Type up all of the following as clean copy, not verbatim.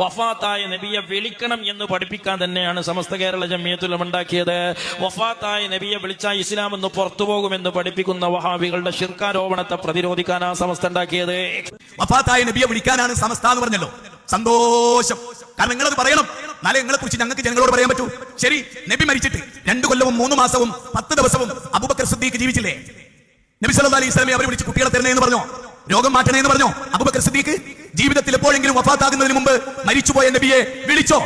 വഫാത്തായ നബിയെ വിളിക്കണം എന്ന് പഠിപ്പിക്കാൻ തന്നെയാണ് സമസ്ത കേരള ജമിയത്തുൽ ഉലമ ഉണ്ടാക്കിയത്. വഫാത്തായ നബിയെ വിളിച്ചാൽ ഇസ്ലാം എന്ന് പുറത്തു പോകുമെന്ന് പഠിപ്പിക്കുന്ന വഹാബികളുടെ ശിർക്കാരോപണത്തെ പ്രതിരോധിക്കാനാണ് സമസ്ത ഉണ്ടാക്കിയത്. വഫാത്തായ നബിയെ വിളിക്കാനാണ് സമസ്ത എന്ന് പറഞ്ഞല്ലോ. സന്തോഷം. കാരണം നിങ്ങളത് പറയണം, നാളെ നിങ്ങളെ കുറിച്ച് ഞങ്ങൾക്ക് ജനങ്ങളോട് പറയാൻ പറ്റൂ. ശരി, നബി മരിച്ചിട്ട് 2 കൊല്ലവും 3 മാസവും 10 ദിവസവും അബൂബക്കർ സിദ്ദീഖ് ജീവിച്ചില്ലേ? നബി സല്ലല്ലാഹു അലൈഹി വസല്ലം അവരെ വിളിച്ച് കുട്ടികളെ തരണേ എന്ന് പറഞ്ഞോ? രോഗം മാറ്റണേ എന്ന് പറഞ്ഞോ? അബൂബക്കർ സിദ്ദീഖ് ജീവിതത്തിൽ എപ്പോഴെങ്കിലും വഫാത്താകുന്നതിന് മുമ്പ് മരിച്ചുപോയ നബിയെ വിളിച്ചോ?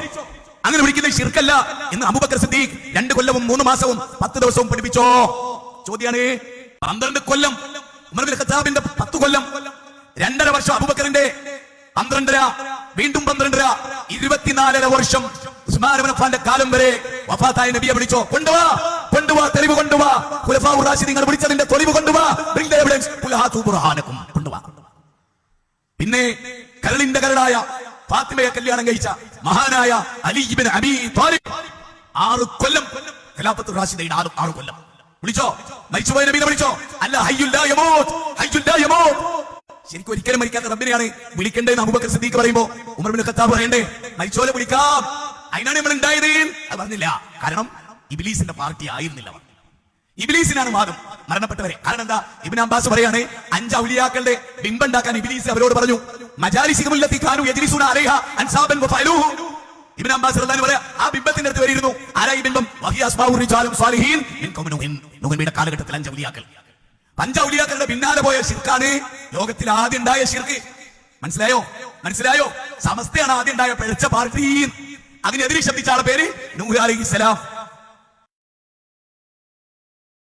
അങ്ങനെ വിളിക്കുന്നത് ശിർക്കല്ല എന്ന് അബൂബക്കർ സിദ്ദീഖ് 2 കൊല്ലവും 3 മാസവും 10 ദിവസവും പഠിപ്പിച്ചോ? ചോദ്യാണ്. 12 കൊല്ലം ഉമർ ഇബ്നു ഖത്താബിന്റെ 10 കൊല്ലം, 2.5 വർഷം അബൂബക്കറിന്റെ 12.5, വീണ്ടും 12.5, 24.5 വർഷം ഉസ്മാൻ ഇബ്നു അഫ്ഫാന്റെ കാലം വരെ വഫാത്തായ നബിയെ വിളിച്ചോ? കൊണ്ടുവാ, കൊണ്ടുവാ, തെളിവ് കൊണ്ടുവാ. ഖുലഫാഉർ റാഷിദീൻ വിളിച്ചതിന്റെ തെളിവ് കൊണ്ടുവാ. Bring the evidence. ഖുൽ ഹാതു ബുർഹാനകും. കൊണ്ടുവാ. പിന്നെ കരളിന്റെ കരടായ ഫാത്തിമയെ കല്യാണം കഴിച്ച മഹാനായ അലി ഇബ്നു അബീ ത്വാലിബ് 6 കൊല്ലം ഖിലാഫത്തുർ റാഷിദീൻ 6 കൊല്ലം വിളിച്ചോ? മരിച്ചുപോയ നബിയെ വിളിച്ചോ? അല്ല, ഹയ്യുൽ ലാ യമൂത്ത്, ഹയ്യുൽ ലാ യമൂത്ത്. ശരിക്കും ഒരിക്കലും മരിക്കാത്ത റബ്ബിനെയാണ് വിളിക്കേണ്ടതെന്ന് അബൂബക്കർ സിദ്ദീഖ് പറയുമ്പോ ഉമർ ഇബ്നു ഖത്താബ് പറയണ്ടേ മരിച്ചോലെ വിളിക്കാം, അതിനാണ് നമ്മൾ ഉണ്ടായത്? അത് പറഞ്ഞില്ല. കാരണം ഇബ്ലീസിന്റെ പാർട്ടി ആയിരുന്നില്ല. ഇബ്ലീസിനാണ് വാദം മരണപ്പെട്ടവരെ. കാരണം എന്താ? ഇബ്നു അബ്ബാസ് പറയാണ്, 5 ഔലിയാക്കളുടെ ബിംബം ഉണ്ടാക്കാൻ ഇബ്ലീസ് അവരോട് പറഞ്ഞു. മജാലിസിഹും അല്ലത്തി കാനൂ യജ്ലിസൂന അലൈഹാ അൻസാബൻ വഫഅലൂഹു. ഇബ്നു അബ്ബാസ് റളിയല്ലാഹു പറയാ, ആ ബിംബത്തിന്റെ അടുത്ത് വരിയിരുന്നു. ആരാ ഈ ബിംബം? വഹിയ അസ്മാഉർ റിജാലും സ്വാലിഹീൻ മിൻ ഖൗമി നൂഹിൻ. നൂഹിന്റെ കാലഘട്ടത്തിൽ 5 ഔലിയാക്കൾ. 5 ഔലിയാക്കളുടെ പിന്നാലെ പോയ ശിർക്കാണ് ലോകത്തിൽ ആദ്യം ഉണ്ടായ ശിർക്ക്. മനസ്സിലായോ? മനസ്സിലായോ? സമസ്തയാണ് ആദ്യം ഉണ്ടായ പിഴച്ച പാർട്ടി. അതിനെതിരെ ശബ്ദിച്ച ആളെ പേര് നൂഹ് അലൈഹിസ്സലാം.